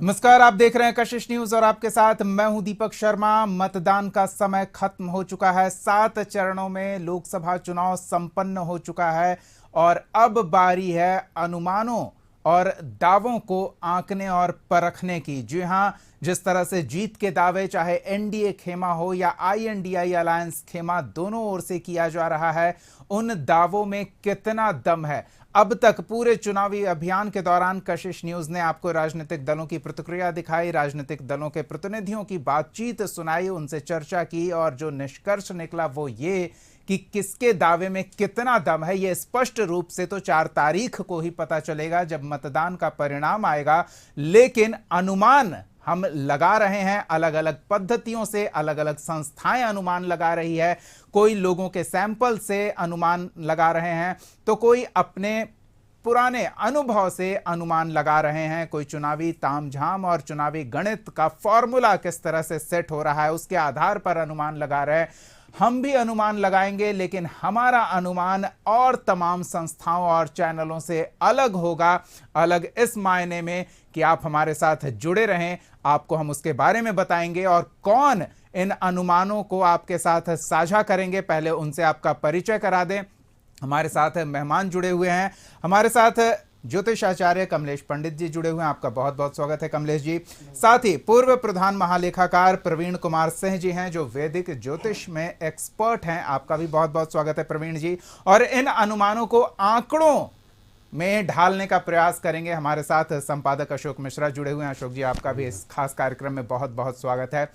नमस्कार, आप देख रहे हैं कशिश न्यूज और आपके साथ मैं हूं दीपक शर्मा। मतदान का समय खत्म हो चुका है। 7 चरणों में लोकसभा चुनाव संपन्न हो चुका है और अब बारी है अनुमानों और दावों को आंकने और परखने की। जी हां, जिस तरह से जीत के दावे चाहे एनडीए खेमा हो या आईएनडीआई अलायंस खेमा, दोनों ओर से किया जा रहा है, उन दावों में कितना दम है। अब तक पूरे चुनावी अभियान के दौरान कशिश न्यूज ने आपको राजनीतिक दलों की प्रतिक्रिया दिखाई, राजनीतिक दलों के प्रतिनिधियों की बातचीत सुनाई, उनसे चर्चा की और जो निष्कर्ष निकला वो ये कि किसके दावे में कितना दम है, यह स्पष्ट रूप से तो 4 तारीख को ही पता चलेगा जब मतदान का परिणाम आएगा। लेकिन अनुमान हम लगा रहे हैं, अलग अलग पद्धतियों से अलग अलग संस्थाएं अनुमान लगा रही है। कोई लोगों के सैंपल से अनुमान लगा रहे हैं तो कोई अपने पुराने अनुभव से अनुमान लगा रहे हैं। कोई चुनावी तामझाम और चुनावी गणित का फॉर्मूला किस तरह से सेट हो रहा है उसके आधार पर अनुमान लगा रहे हैं। हम भी अनुमान लगाएंगे, लेकिन हमारा अनुमान और तमाम संस्थाओं और चैनलों से अलग होगा। अलग इस मायने में कि आप हमारे साथ जुड़े रहें, आपको हम उसके बारे में बताएंगे और कौन इन अनुमानों को आपके साथ साझा करेंगे। पहले उनसे आपका परिचय करा दें। हमारे साथ मेहमान जुड़े हुए हैं। हमारे साथ ज्योतिष आचार्य कमलेश पंडित जी जुड़े हुए हैं। आपका बहुत बहुत स्वागत है कमलेश जी। साथ ही पूर्व प्रधान महालेखाकार प्रवीण कुमार सिंह जी हैं, जो वैदिक ज्योतिष में एक्सपर्ट हैं। आपका भी बहुत बहुत स्वागत है प्रवीण जी। और इन अनुमानों को आंकड़ों में ढालने का प्रयास करेंगे हमारे साथ संपादक अशोक मिश्रा जुड़े हुए हैं। अशोक जी, आपका भी इस खास कार्यक्रम में बहुत बहुत स्वागत है।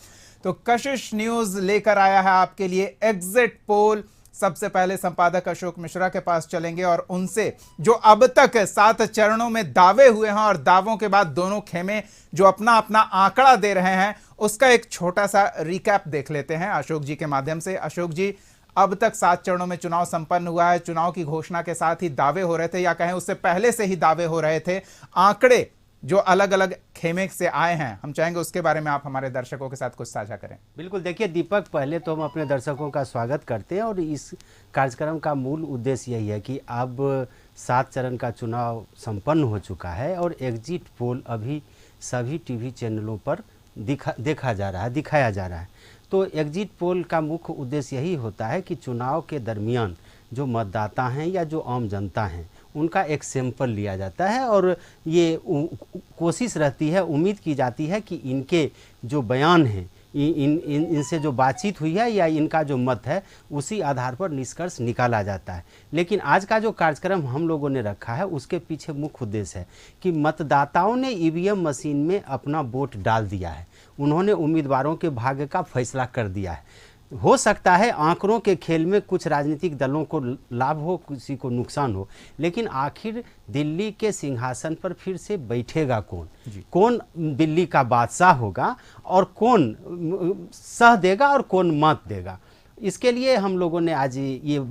तो कशिश न्यूज लेकर आया है आपके लिए एग्जिट पोल। सबसे पहले संपादक अशोक मिश्रा के पास चलेंगे और उनसे जो अब तक 7 चरणों में दावे हुए हैं और दावों के बाद दोनों खेमे जो अपना अपना आंकड़ा दे रहे हैं, उसका एक छोटा सा रिकैप देख लेते हैं अशोक जी के माध्यम से। अशोक जी, अब तक 7 चरणों में चुनाव संपन्न हुआ है। चुनाव की घोषणा के साथ ही दावे हो रहे थे, या कहें उससे पहले से ही दावे हो रहे थे। आंकड़े जो अलग अलग खेमे से आए हैं, हम चाहेंगे उसके बारे में आप हमारे दर्शकों के साथ कुछ साझा करें। बिल्कुल, देखिए दीपक, पहले तो हम अपने दर्शकों का स्वागत करते हैं और इस कार्यक्रम का मूल उद्देश्य यही है कि अब 7 चरण का चुनाव संपन्न हो चुका है और एग्जिट पोल अभी सभी टीवी चैनलों पर दिखाया जा रहा है। तो एग्जिट पोल का मुख्य उद्देश्य यही होता है कि चुनाव के दरमियान जो मतदाता हैं या जो आम जनता हैं, उनका एक सैंपल लिया जाता है और ये कोशिश रहती है, उम्मीद की जाती है कि इनके जो बयान हैं, इनसे जो बातचीत हुई है या इनका जो मत है, उसी आधार पर निष्कर्ष निकाला जाता है। लेकिन आज का जो कार्यक्रम हम लोगों ने रखा है, उसके पीछे मुख्य उद्देश्य है कि मतदाताओं ने ईवीएम मशीन में अपना वोट डाल दिया है। उन्होंने उम्मीदवारों के भाग्य का फैसला कर दिया है। हो सकता है आंकड़ों के खेल में कुछ राजनीतिक दलों को लाभ हो, किसी को नुकसान हो, लेकिन आखिर दिल्ली के सिंहासन पर फिर से बैठेगा कौन? कौन दिल्ली का बादशाह होगा और कौन सह देगा और कौन मत देगा? इसके लिए हम लोगों ने आज ये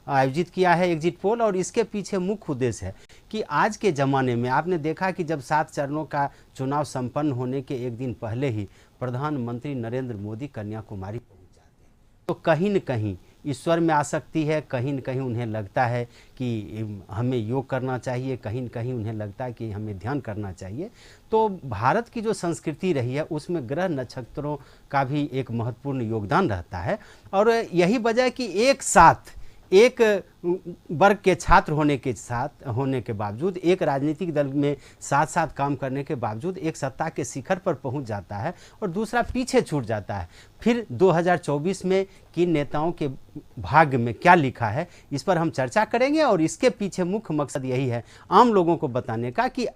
आयोजित किया है एग्जिट पोल। और इसके पीछे मुख्य उद्देश्य है कि आज के ज़माने में आपने देखा कि जब 7 चरणों का चुनाव संपन्न होने के एक दिन पहले ही प्रधानमंत्री नरेंद्र मोदी कन्याकुमारी, तो कहीं न कहीं ईश्वर में आसक्ति है, कहीं न कहीं उन्हें लगता है कि हमें योग करना चाहिए, कहीं न कहीं उन्हें लगता है कि हमें ध्यान करना चाहिए। तो भारत की जो संस्कृति रही है उसमें ग्रह नक्षत्रों का भी एक महत्वपूर्ण योगदान रहता है। और यही वजह है कि एक साथ एक वर्ग के छात्र होने के बावजूद, एक राजनीतिक दल में साथ साथ काम करने के बावजूद एक सत्ता के शिखर पर पहुंच जाता है और दूसरा पीछे छूट जाता है। फिर 2024 में किन नेताओं के भाग्य में क्या लिखा है, इस पर हम चर्चा करेंगे। और इसके पीछे मुख्य मकसद यही है आम लोगों को बताने का कि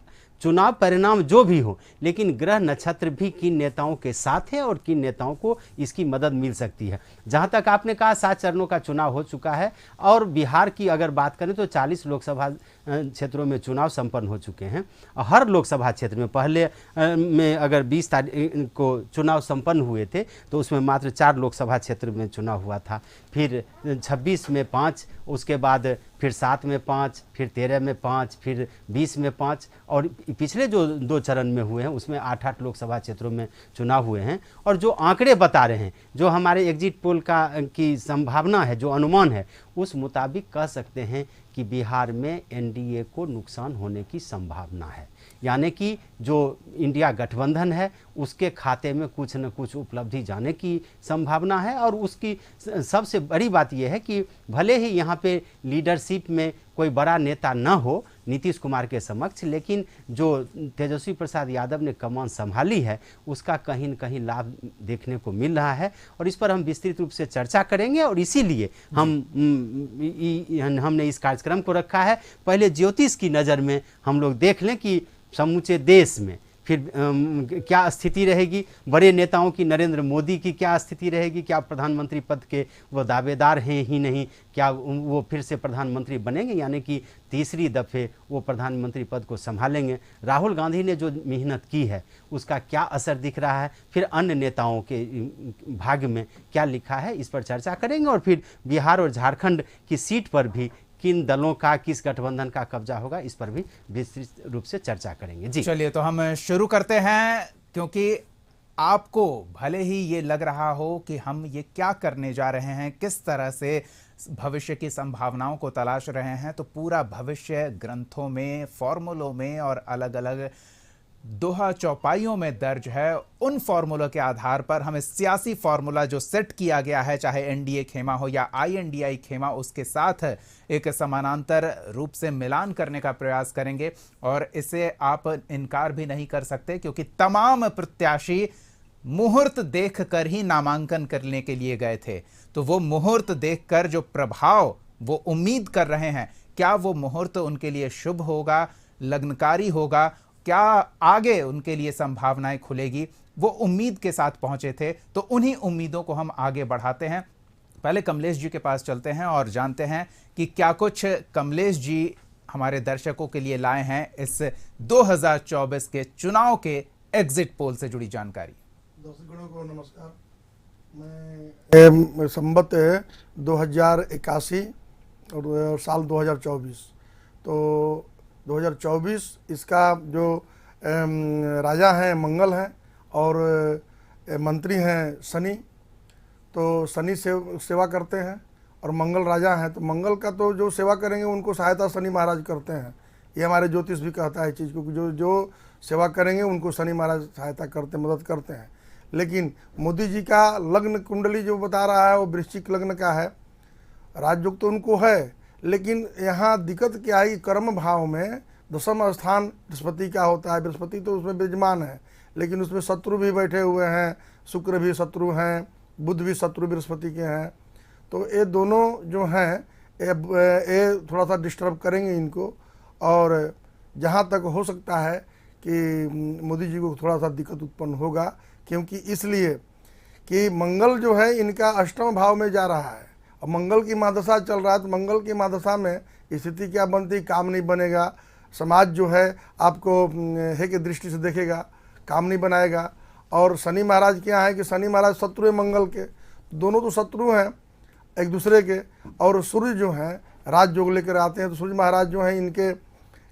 चुनाव परिणाम जो भी हो, लेकिन ग्रह नक्षत्र भी किन नेताओं के साथ है और किन नेताओं को इसकी मदद मिल सकती है। जहां तक आपने कहा 7 चरणों का चुनाव हो चुका है और बिहार की अगर बात करें तो 40 लोकसभा क्षेत्रों में चुनाव संपन्न हो चुके हैं। हर लोकसभा क्षेत्र में पहले में अगर 20 तारीख को चुनाव संपन्न हुए थे तो उसमें मात्र 4 लोकसभा क्षेत्र में चुनाव हुआ था। फिर 26 में 5, उसके बाद फिर 7 में 5, फिर 13 में 5, फिर 20 में 5 और पिछले जो 2 चरण में हुए हैं उसमें 8-8 लोकसभा क्षेत्रों में चुनाव हुए हैं। और जो आंकड़े बता रहे हैं, जो हमारे एग्जिट पोल की संभावना है, जो अनुमान है, उस मुताबिक कह सकते हैं कि बिहार में एनडीए को नुकसान होने की संभावना है। यानी कि जो इंडिया गठबंधन है उसके खाते में कुछ न कुछ उपलब्धि जाने की संभावना है। और उसकी सबसे बड़ी बात यह है कि भले ही यहाँ पे लीडरशिप में कोई बड़ा नेता न हो नीतीश कुमार के समक्ष, लेकिन जो तेजस्वी प्रसाद यादव ने कमान संभाली है उसका कहीं न कहीं लाभ देखने को मिल रहा है। और इस पर हम विस्तृत रूप से चर्चा करेंगे और इसीलिए हमने इस कार्यक्रम को रखा है। पहले ज्योतिष की नज़र में हम लोग देख लें कि समूचे देश में फिर क्या स्थिति रहेगी, बड़े नेताओं की, नरेंद्र मोदी की क्या स्थिति रहेगी, क्या प्रधानमंत्री पद के वो दावेदार हैं ही नहीं, क्या वो फिर से प्रधानमंत्री बनेंगे, यानी कि तीसरी दफ़े वो प्रधानमंत्री पद को संभालेंगे। राहुल गांधी ने जो मेहनत की है उसका क्या असर दिख रहा है, फिर अन्य नेताओं के भाग्य में क्या लिखा है, इस पर चर्चा करेंगे। और फिर बिहार और झारखंड की सीट पर भी किन दलों का, किस गठबंधन का कब्जा होगा, इस पर भी विस्तृत रूप से चर्चा करेंगे। जी चलिए तो हम शुरू करते हैं, क्योंकि आपको भले ही ये लग रहा हो कि हम ये क्या करने जा रहे हैं, किस तरह से भविष्य की संभावनाओं को तलाश रहे हैं, तो पूरा भविष्य ग्रंथों में, फॉर्मूलों में और अलग अलग दोहा चौपाइयों में दर्ज है। उन फॉर्मूलों के आधार पर हमें सियासी फॉर्मूला जो सेट किया गया है, चाहे एनडीए खेमा हो या आईएनडीआई खेमा, उसके साथ एक समानांतर रूप से मिलान करने का प्रयास करेंगे। और इसे आप इनकार भी नहीं कर सकते, क्योंकि तमाम प्रत्याशी मुहूर्त देखकर ही नामांकन करने के लिए गए थे। तो वो मुहूर्त देखकर जो प्रभाव वो उम्मीद कर रहे हैं, क्या वो मुहूर्त उनके लिए शुभ होगा, लग्नकारी होगा, क्या आगे उनके लिए संभावनाएं खुलेगी, वो उम्मीद के साथ पहुंचे थे। तो उन्हीं उम्मीदों को हम आगे बढ़ाते हैं। पहले कमलेश जी के पास चलते हैं और जानते हैं कि क्या कुछ कमलेश जी हमारे दर्शकों के लिए लाए हैं इस 2024 के चुनाव के एग्जिट पोल से जुड़ी जानकारी। दर्शकों को नमस्कार। मैं संवत 2081 और साल 2024, तो 2024 इसका जो राजा हैं मंगल हैं और मंत्री हैं शनि। तो शनि सेवा करते हैं और मंगल राजा हैं, तो मंगल का तो जो सेवा करेंगे उनको सहायता शनि महाराज करते हैं। ये हमारे ज्योतिष भी कहता है चीज़, क्योंकि जो सेवा करेंगे उनको शनि महाराज सहायता करते, मदद करते हैं। लेकिन मोदी जी का लग्न कुंडली जो बता रहा है वो वृश्चिक लग्न का है। राजयोग तो उनको है, लेकिन यहाँ दिक्कत क्या है कि कर्म भाव में दशम स्थान बृहस्पति का होता है। बृहस्पति तो उसमें विद्यमान है, लेकिन उसमें शत्रु भी बैठे हुए हैं, शुक्र भी शत्रु हैं, बुध भी शत्रु बृहस्पति के हैं। तो ये दोनों जो हैं ये थोड़ा सा डिस्टर्ब करेंगे इनको। और जहाँ तक हो सकता है कि मोदी जी को थोड़ा सा दिक्कत उत्पन्न होगा, क्योंकि इसलिए कि मंगल जो है इनका अष्टम भाव में जा रहा है और मंगल की महादशा चल रहा है। तो मंगल की महादशा में स्थिति क्या बनती, काम नहीं बनेगा, समाज जो है आपको है कि दृष्टि से देखेगा, काम नहीं बनाएगा। और शनि महाराज क्या है कि शनि महाराज शत्रु है मंगल के, दोनों तो शत्रु हैं एक दूसरे के। और सूर्य जो हैं राजयोग लेकर आते हैं, तो सूर्य महाराज जो हैं इनके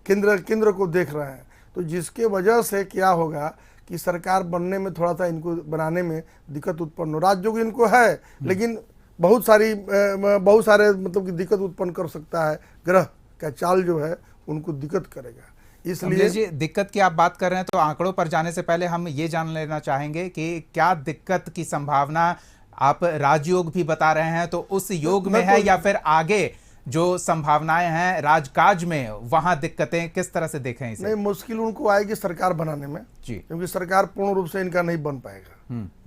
केंद्र को देख रहे हैं। तो जिसके वजह से क्या होगा कि सरकार बनने में थोड़ा सा इनको बनाने में दिक्कत उत्पन्न हो। राजयोग इनको है, लेकिन बहुत सारे मतलब कि दिक्कत उत्पन्न कर सकता है। ग्रह का चाल जो है उनको दिक्कत करेगा। इसलिए जी दिक्कत की आप बात कर रहे हैं, तो आंकड़ों पर जाने से पहले हम ये जान लेना चाहेंगे कि क्या दिक्कत की संभावना, आप राजयोग भी बता रहे हैं, तो उस योग में है या फिर आगे जो संभावनाएं हैं राजकाज में, वहां दिक्कतें किस तरह से देखें इसे? नहीं, मुश्किल उनको आएगी सरकार बनाने में जी, क्योंकि सरकार पूर्ण रूप से इनका नहीं बन पाएगा।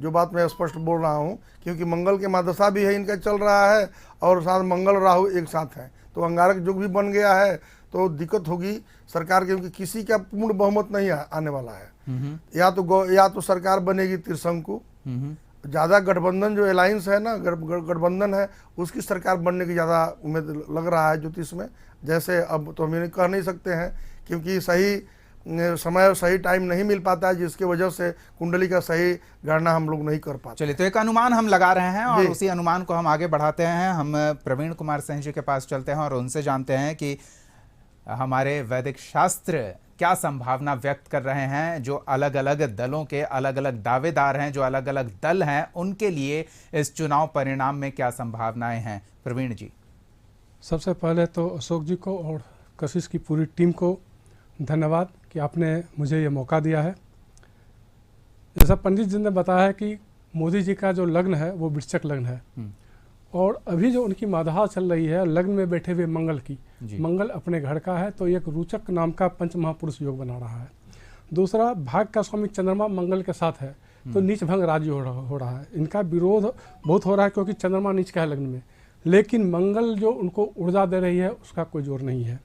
जो बात मैं स्पष्ट बोल रहा हूं, क्योंकि मंगल के महादशा भी है इनका चल रहा है और साथ मंगल राहु एक साथ है, तो अंगारक युग भी बन गया है। तो दिक्कत होगी सरकार, क्योंकि किसी का पूर्ण बहुमत नहीं आने वाला है। या तो सरकार बनेगी त्रिशंकु, ज़्यादा गठबंधन जो अलायंस है ना, गठबंधन है, उसकी सरकार बनने की ज़्यादा उम्मीद लग रहा है ज्योतिष में। जैसे अब तो हम कह नहीं सकते हैं, क्योंकि सही समय सही टाइम नहीं मिल पाता है, जिसकी वजह से कुंडली का सही गणना हम लोग नहीं कर पाते। चलिए, तो एक अनुमान हम लगा रहे हैं और उसी अनुमान को हम आगे बढ़ाते हैं। हम प्रवीण कुमार सिंह जी के पास चलते हैं और उनसे जानते हैं कि हमारे वैदिक शास्त्र क्या संभावना व्यक्त कर रहे हैं। जो अलग अलग दलों के अलग अलग दावेदार हैं, जो अलग अलग दल हैं, उनके लिए इस चुनाव परिणाम में क्या संभावनाएं हैं? प्रवीण जी। सबसे पहले तो अशोक जी को और कशिश की पूरी टीम को धन्यवाद कि आपने मुझे ये मौका दिया है। जैसा पंडित जी ने बताया है कि मोदी जी का जो लग्न है वो वृश्चिक लग्न है, और अभी जो उनकी मादहा चल रही है लग्न में बैठे हुए मंगल की, मंगल अपने घर का है, तो एक रोचक नाम का पंच महापुरुष योग बना रहा है। दूसरा, भाग का स्वामी चंद्रमा मंगल के साथ है, तो नीच भंग राज्य हो रहा है। इनका विरोध बहुत हो रहा है क्योंकि चंद्रमा नीच का है लग्न में, लेकिन मंगल जो उनको ऊर्जा दे रही है उसका कोई जोर नहीं है।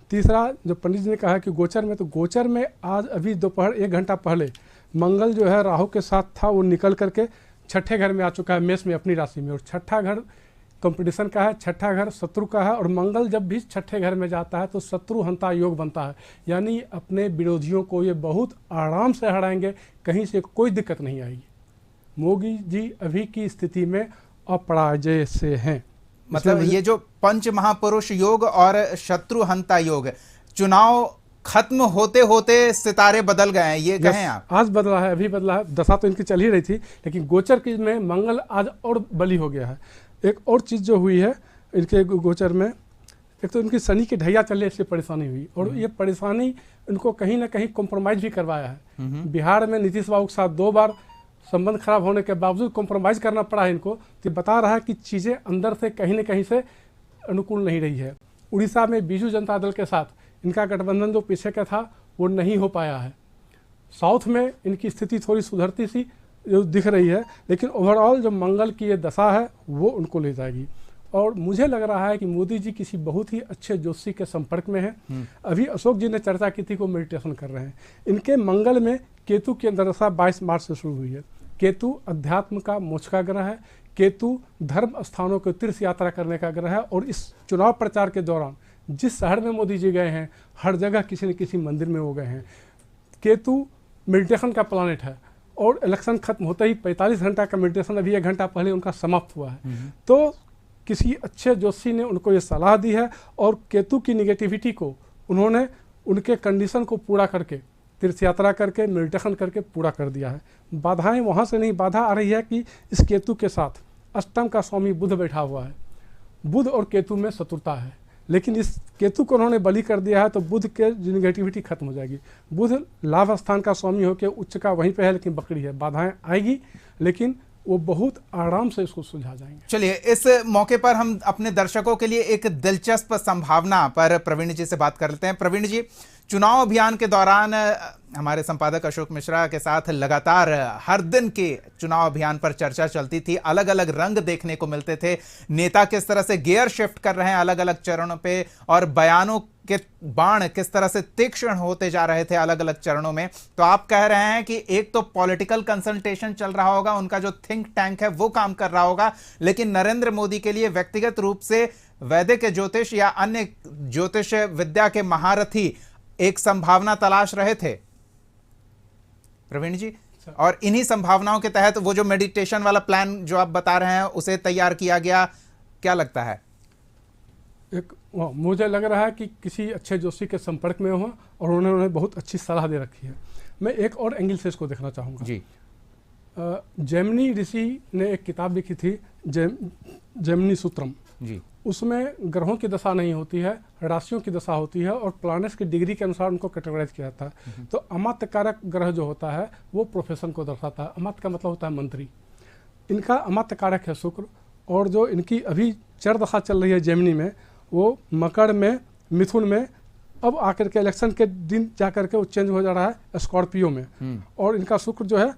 तीसरा, जो पंडित जी ने कहा कि गोचर में, तो गोचर में आज अभी दोपहर 1 घंटा पहले मंगल जो है राहु के साथ था, वो निकल करके छठे घर में आ चुका है, मेष में अपनी राशि में, और छठा घर कंपटीशन का है, छठा घर शत्रु का है, और मंगल जब भी छठे घर में जाता है तो शत्रु हंता योग बनता है, यानी अपने विरोधियों को ये बहुत आराम से हराएंगे, कहीं से कोई दिक्कत नहीं आएगी। मोदी जी अभी की स्थिति में अपराजय से हैं। मतलब ये जो पंच महापुरुष योग और शत्रु हंता योग, चुनाव खत्म होते होते सितारे बदल गए हैं, ये कहें आप? आज बदला है, अभी बदला है। दशा तो इनकी चल ही रही थी, लेकिन गोचर की में मंगल आज और बली हो गया है। एक और चीज़ जो हुई है इनके गोचर में, एक तो इनकी शनि की ढैया चले, इससे परेशानी हुई, और ये परेशानी इनको कहीं ना कहीं कॉम्प्रोमाइज़ भी करवाया है। बिहार में नीतीश बाबू के साथ 2 बार संबंध खराब होने के बावजूद कॉम्प्रोमाइज़ करना पड़ा है इनको, तो बता रहा है कि चीज़ें अंदर से कहीं ना कहीं से अनुकूल नहीं रही है। उड़ीसा में बीजू जनता दल के साथ इनका गठबंधन जो पीछे का था वो नहीं हो पाया है। साउथ में इनकी स्थिति थोड़ी सुधरती सी जो दिख रही है, लेकिन ओवरऑल जो मंगल की ये दशा है वो उनको ले जाएगी। और मुझे लग रहा है कि मोदी जी किसी बहुत ही अच्छे ज्योतिषी के संपर्क में हैं। अभी अशोक जी ने चर्चा की थी, को मेडिटेशन कर रहे हैं। इनके मंगल में केतु की दशा 22 मार्च से शुरू हुई है। केतु अध्यात्म का मोक्ष का ग्रह है, केतु धर्म स्थानों को तीर्थ यात्रा करने का ग्रह है, और इस चुनाव प्रचार के दौरान जिस शहर में मोदी जी गए हैं हर जगह किसी न किसी मंदिर में वो गए हैं। केतु मेडिटेशन का प्लानेट है, और इलेक्शन खत्म होते ही 45 घंटा का मेडिटेशन अभी 1 घंटा पहले उनका समाप्त हुआ है। तो किसी अच्छे ज्योतिषी ने उनको ये सलाह दी है, और केतु की निगेटिविटी को उन्होंने उनके कंडीशन को पूरा करके तीर्थ यात्रा करके मेडिटेशन करके पूरा कर दिया है। बाधाएं वहाँ से नहीं, बाधा आ रही है कि इस केतु के साथ अष्टम का स्वामी बुध बैठा हुआ है। बुध और केतु में शत्रुता है, लेकिन इस केतु को उन्होंने बलि कर दिया है, तो बुध के निगेटिविटी खत्म हो जाएगी। बुध लाभ स्थान का स्वामी होकर उच्च का वहीं पे है, लेकिन बकरी है, बाधाएं आएगी, लेकिन वो बहुत आराम से इसको सुलझा जाएंगे। चलिए, इस मौके पर हम अपने दर्शकों के लिए एक दिलचस्प संभावना पर प्रवीण जी से बात कर लेते हैं। प्रवीण जी, चुनाव अभियान के दौरान हमारे संपादक अशोक मिश्रा के साथ लगातार हर दिन के चुनाव अभियान पर चर्चा चलती थी, अलग अलग रंग देखने को मिलते थे, नेता किस तरह से गियर शिफ्ट कर रहे हैं अलग अलग चरणों पे, और बयानों के बाण किस तरह से तीक्ष्ण होते जा रहे थे अलग अलग चरणों में। तो आप कह रहे हैं कि एक तो पॉलिटिकल कंसल्टेशन चल रहा होगा, उनका जो थिंक टैंक है वो काम कर रहा होगा, लेकिन नरेंद्र मोदी के लिए व्यक्तिगत रूप से वैदिक ज्योतिष या अन्य ज्योतिष विद्या के महारथी एक संभावना तलाश रहे थे, प्रवीण जी, और इन्हीं संभावनाओं के तहत वो जो मेडिटेशन वाला प्लान जो आप बता रहे हैं उसे तैयार किया गया, क्या लगता है? मुझे लग रहा है कि किसी अच्छे ज्योतिषी के संपर्क में हो, और उन्होंने बहुत अच्छी सलाह दे रखी है। मैं एक और एंगल से इसको देखना चाहूँगा जी। जैमिनी ऋषि ने एक किताब लिखी थी जैमिनी सूत्रम जी। उसमें ग्रहों की दशा नहीं होती है, राशियों की दशा होती है, और प्लैनेट्स की डिग्री के अनुसार उनको कैटेगराइज किया जाता है। तो अमात्य कारक ग्रह जो होता है वो प्रोफेशन को दर्शाता है। अमात्य का मतलब होता है मंत्री। इनका अमात्य कारक है शुक्र, और जो इनकी अभी चर दशा चल रही है जैमिनी में, वो मकर में, मिथुन में, अब आकर के इलेक्शन के दिन जाकर के वो चेंज हो जा रहा है स्कॉर्पियो में, और इनका शुक्र जो है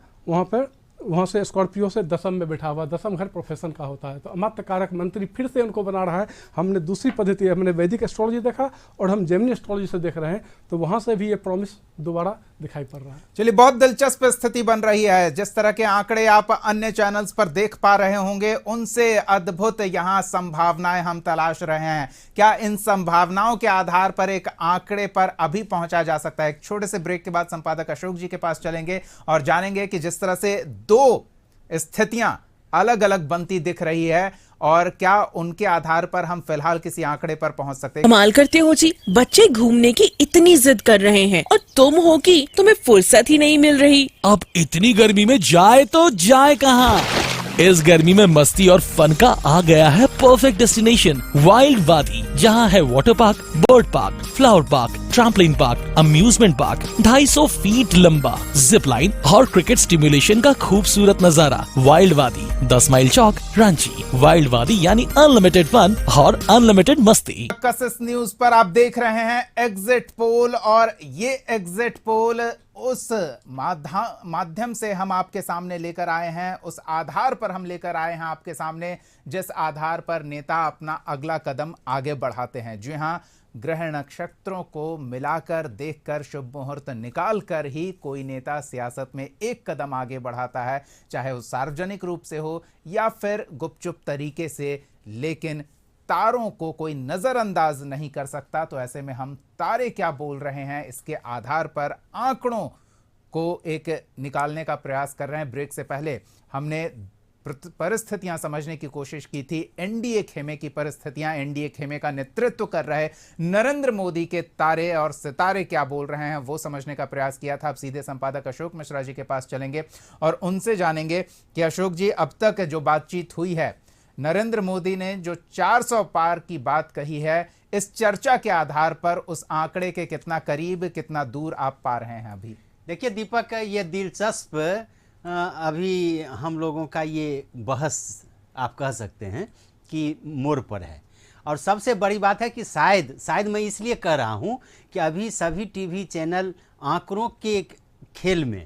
वहाँ से स्कॉर्पियो से दसम में बैठा हुआ। दसम घर प्रोफेशन का होता है, तो अमात्य कारक मंत्री फिर से उनको बना रहा है। हमने दूसरी पद्धति, हमने वैदिक एस्ट्रोलॉजी देखा और हम जेमिनी एस्ट्रोलॉजी से देख रहे हैं, तो वहाँ से भी ये प्रॉमिस दोबारा दिखाई पड़ रहा है। चलिए, बहुत दिलचस्प स्थिति बन रही है। जिस तरह के आंकड़े आप अन्य चैनल्स पर देख पा रहे होंगे, उनसे अद्भुत यहाँ संभावनाएं हम तलाश रहे हैं। क्या इन संभावनाओं के आधार पर एक आंकड़े पर अभी पहुंचा जा सकता है? एक छोटे से ब्रेक के बाद संपादक अशोक जी के पास चलेंगे और जानेंगे कि जिस तरह से 2 स्थितियां अलग अलग बनती दिख रही है, और क्या उनके आधार पर हम फिलहाल किसी आंकड़े पर पहुंच सकते हैं। कमाल करते हो जी, बच्चे घूमने की इतनी जिद कर रहे हैं और तुम हो कि तुम्हें फुर्सत ही नहीं मिल रही। अब इतनी गर्मी में जाए तो जाए कहाँ? इस गर्मी में मस्ती और फन का आ गया है परफेक्ट डेस्टिनेशन, वाइल्ड वादी, जहाँ है water park, bird park, flower park, trampoline park, amusement park, 250 feet लंबा जिप लाइन और क्रिकेट स्टिमुलेशन का खूबसूरत नजारा। वाइल्ड वादी, 10 माइल चौक, रांची। वाइल्ड वादी यानी अनलिमिटेड फन और अनलिमिटेड मस्ती। कशिश न्यूज पर आप देख रहे हैं एग्जिट पोल, और ये एग्जिट पोल उस माध्यम से हम आपके सामने लेकर आए हैं, उस आधार पर हम लेकर आए हैं आपके सामने जिस आधार पर नेता अपना अगला कदम आगे बढ़ाते हैं। जी हां, ग्रह नक्षत्रों को मिलाकर, देखकर, शुभ मुहूर्त निकाल कर ही कोई नेता सियासत में एक कदम आगे बढ़ाता है, चाहे वो सार्वजनिक रूप से हो या फिर गुपचुप तरीके से। लेकिन तारों को कोई नजरअंदाज नहीं कर सकता। तो ऐसे में हम तारे क्या बोल रहे हैं इसके आधार पर आंकड़ों को एक निकालने का प्रयास कर रहे हैं। ब्रेक से पहले हमने परिस्थितियां समझने की कोशिश की थी, एनडीए खेमे की परिस्थितियां, एनडीए खेमे का नेतृत्व कर रहे नरेंद्र मोदी के तारे और सितारे क्या बोल रहे हैं वो समझने का प्रयास किया था। अब सीधे संपादक अशोक मिश्रा जी के पास चलेंगे और उनसे जानेंगे कि अशोक जी, अब तक जो बातचीत हुई है, नरेंद्र मोदी ने जो 400 पार की बात कही है, इस चर्चा के आधार पर उस आंकड़े के कितना करीब, कितना दूर आप पा रहे हैं अभी? देखिए दीपक, ये दिलचस्प अभी हम लोगों का ये बहस आप कह सकते हैं कि मोड़ पर है। और सबसे बड़ी बात है कि शायद मैं इसलिए कह रहा हूँ कि अभी सभी टीवी चैनल आंकड़ों के खेल में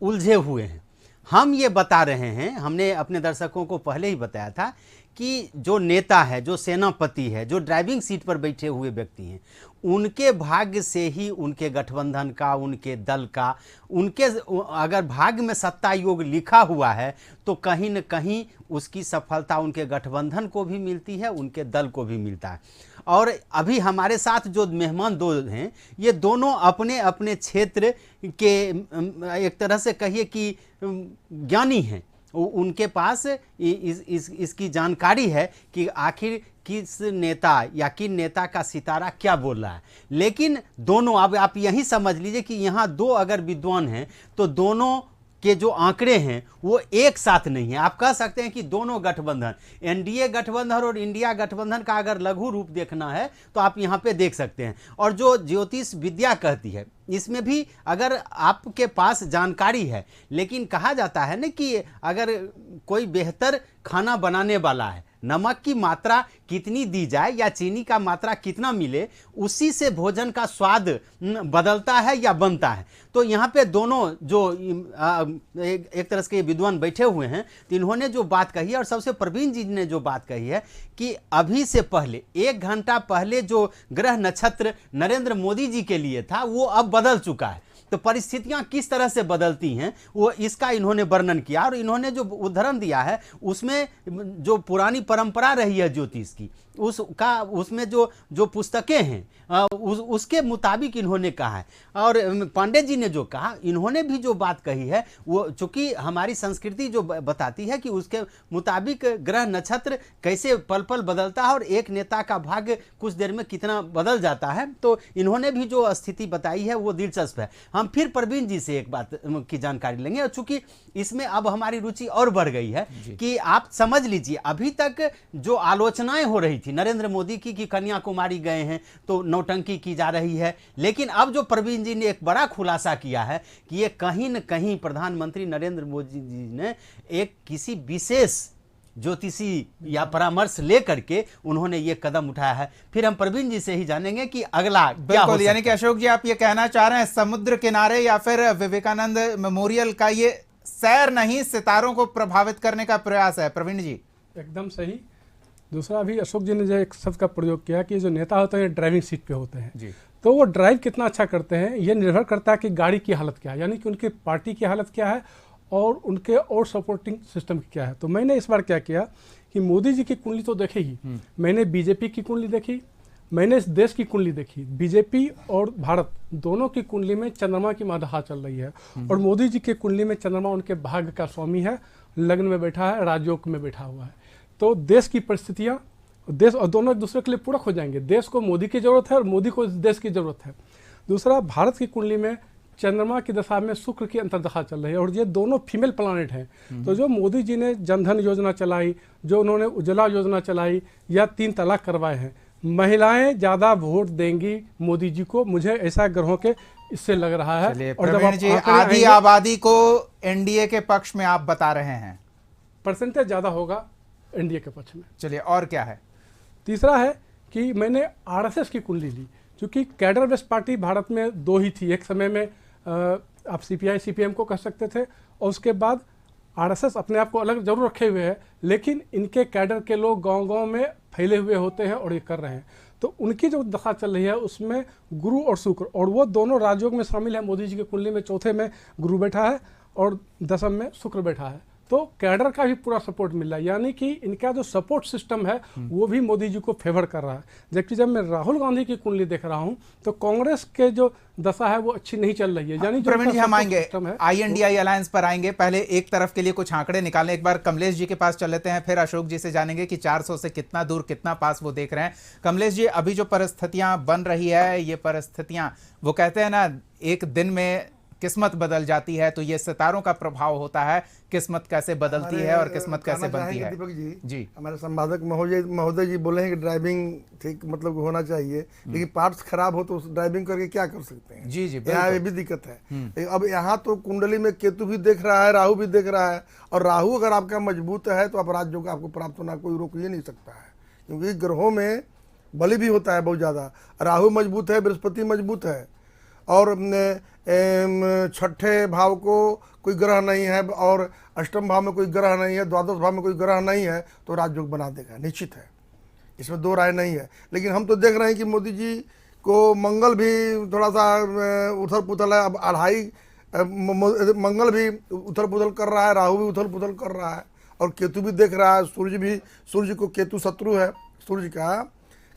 उलझे हुए हैं। हम ये बता रहे हैं, हमने अपने दर्शकों को पहले ही बताया था कि जो नेता है, जो सेनापति है, जो ड्राइविंग सीट पर बैठे हुए व्यक्ति हैं, उनके भाग्य से ही उनके गठबंधन का, उनके दल का, उनके अगर भाग्य में सत्ता योग लिखा हुआ है तो कहीं न कहीं उसकी सफलता उनके गठबंधन को भी मिलती है, उनके दल को भी मिलता है। और अभी हमारे साथ जो मेहमान दो हैं, ये दोनों अपने अपने क्षेत्र के एक तरह से कहिए कि ज्ञानी हैं। उनके पास इसकी जानकारी है कि आखिर किस नेता या किन नेता का सितारा क्या बोल रहा है। लेकिन दोनों, अब आप यही समझ लीजिए कि यहाँ दो अगर विद्वान हैं तो दोनों के जो आंकड़े हैं वो एक साथ नहीं है। आप कह सकते हैं कि दोनों गठबंधन, एनडीए गठबंधन और इंडिया गठबंधन का अगर लघु रूप देखना है तो आप यहाँ पे देख सकते हैं। और जो ज्योतिष विद्या कहती है, इसमें भी अगर आपके पास जानकारी है, लेकिन कहा जाता है ना कि अगर कोई बेहतर खाना बनाने वाला है, नमक की मात्रा कितनी दी जाए या चीनी का मात्रा कितना मिले, उसी से भोजन का स्वाद बदलता है या बनता है। तो यहाँ पे दोनों जो एक तरह से विद्वान बैठे हुए हैं, तो इन्होंने जो बात कही है, और सबसे प्रवीण जी ने जो बात कही है कि अभी से पहले 1 घंटा पहले जो ग्रह नक्षत्र नरेंद्र मोदी जी के लिए था वो अब बदल चुका है। तो परिस्थितियां किस तरह से बदलती हैं वो इसका इन्होंने वर्णन किया। और इन्होंने जो उदाहरण दिया है उसमें जो पुरानी परंपरा रही है ज्योतिष की, उसमें जो पुस्तकें हैं उसके मुताबिक इन्होंने कहा है। और पांडे जी ने जो कहा, इन्होंने भी जो बात कही है वो चूंकि हमारी संस्कृति जो बताती है कि उसके मुताबिक ग्रह नक्षत्र कैसे पल पल बदलता है और एक नेता का भाग्य कुछ देर में कितना बदल जाता है, तो इन्होंने भी जो स्थिति बताई है वो दिलचस्प है। हम फिर प्रवीण जी से एक बात की जानकारी लेंगे, और चूंकि इसमें अब हमारी रुचि और बढ़ गई है कि आप समझ लीजिए, अभी तक जो आलोचनाएं हो रही थी नरेंद्र मोदी की कि कन्याकुमारी गए हैं तो नौटंकी की जा रही है, लेकिन अब जो प्रवीण जी ने एक बड़ा खुलासा किया है कि ये कहीं न कहीं प्रधानमंत्री नरेंद्र मोदी जी ने एक किसी विशेष ज्योतिषी या परामर्श लेकर के उन्होंने ये कदम उठाया है। फिर हम प्रवीण जी से ही जानेंगे कि अगला क्या हो सकता है। यानी कि अशोक जी, आप ये कहना चाह रहे हैं समुद्र किनारे या फिर विवेकानंद मेमोरियल का ये सैर नहीं, सितारों को प्रभावित करने का प्रयास है। प्रवीण जी एकदम सही। दूसरा भी अशोक जी ने जो एक शब्द का प्रयोग किया कि जो नेता होते हैं ड्राइविंग सीट पे होते हैं जी, तो वो ड्राइव कितना अच्छा करते हैं ये निर्भर करता है कि गाड़ी की हालत क्या है, यानी कि उनकी पार्टी की हालत क्या है और उनके और सपोर्टिंग सिस्टम क्या है। तो मैंने इस बार क्या किया कि मोदी जी की कुंडली तो देखी ही, मैंने बीजेपी की कुंडली देखी, मैंने इस देश की कुंडली देखी। बीजेपी और भारत दोनों की कुंडली में चंद्रमा की मदहा चल रही है, और मोदी जी की कुंडली में चंद्रमा उनके भाग्य का स्वामी है, लग्न में बैठा है, राजयोग में बैठा हुआ है। तो देश की परिस्थितियाँ, देश और दोनों एक दूसरे के लिए पूरक हो जाएंगे। देश को मोदी की जरूरत है और मोदी को देश की जरूरत है। दूसरा, भारत की कुंडली में चंद्रमा की दशा में शुक्र की अंतर्दशा चल रही है, और ये दोनों फीमेल प्लानेट हैं। तो जो मोदी जी ने जनधन योजना चलाई, जो उन्होंने उज्ज्वला योजना चलाई या 3 तलाक करवाए हैं, महिलाएं ज़्यादा वोट देंगी मोदी जी को, मुझे ऐसा ग्रहों के इससे लग रहा है। चलिए और जब प्रवीण आप जी, आंकड़े आधी आएंगे, आबादी को एनडीए के पक्ष में आप बता रहे हैं। परसेंटेज ज़्यादा होगा एनडीए के पक्ष में। चलिए और क्या है? तीसरा है कि मैंने आरएसएस की कुंडली ली, क्योंकि कैडर बेस्ड पार्टी भारत में दो ही थी। एक समय में आप सीपीआई सीपीएम को कह सकते थे, और उसके बाद आरएसएस अपने आप को अलग जरूर रखे हुए है, लेकिन इनके कैडर के लोग गांव-गांव में फैले हुए होते हैं और ये कर रहे हैं। तो उनकी जो दशा चल रही है उसमें गुरु और शुक्र, और वो दोनों राजयोग में शामिल है। मोदी जी की कुंडली में चौथे में गुरु बैठा है और दसम में शुक्र बैठा है। तो कैडर का भी पूरा सपोर्ट मिल रहा है, यानी कि इनका जो सपोर्ट सिस्टम है वो भी मोदी जी को फेवर कर रहा है। जबकि जब मैं राहुल गांधी की कुंडली देख रहा हूं तो कांग्रेस के जो दशा है वो अच्छी नहीं चल रही है। यानी जो प्रवीण जी, हम आएंगे सिस्टम है INDI अलायंस पर आएंगे। पहले एक तरफ के लिए कुछ आंकड़े निकालें। एक बार कमलेश जी के पास चल लेते हैं, फिर अशोक जी से जानेंगे कि 400 से कितना दूर कितना पास वो देख रहे हैं। कमलेश जी, अभी जो परिस्थितियां बन रही है, ये परिस्थितियां, वो कहते हैं ना, एक दिन में किस्मत बदल जाती है, तो ये सितारों का प्रभाव होता है। किस्मत कैसे बदलती है और किस्मत कैसे बनती है? दीपक जी, हमारे संपादक महोदय जी बोले हैं कि ड्राइविंग ठीक मतलब होना चाहिए, लेकिन पार्ट्स खराब हो तो उस ड्राइविंग करके क्या कर सकते हैं? जी जी, यहाँ ये भी दिक्कत है। लेकिन अब यहाँ तो कुंडली में केतु भी देख रहा है, राहु भी देख रहा है, और राहु अगर आपका मजबूत है तो आप राज्यों का आपको प्राप्त होना कोई रोक ही नहीं सकता है, क्योंकि ग्रहों में बलि भी होता है बहुत ज़्यादा। राहु मजबूत है, बृहस्पति मजबूत है, और छठे भाव को कोई ग्रह नहीं है, और अष्टम भाव में कोई ग्रह नहीं है, द्वादश भाव में कोई ग्रह नहीं है, तो राजयोग बना देगा, निश्चित है, इसमें दो राय नहीं है। लेकिन हम तो देख रहे हैं कि मोदी जी को मंगल भी थोड़ा सा उथल पुथल है। अब अढ़ाई मंगल भी उथल पुथल कर रहा है, राहु भी उथल पुथल कर रहा है, और केतु भी देख रहा है। सूर्य को केतु शत्रु है, सूर्य का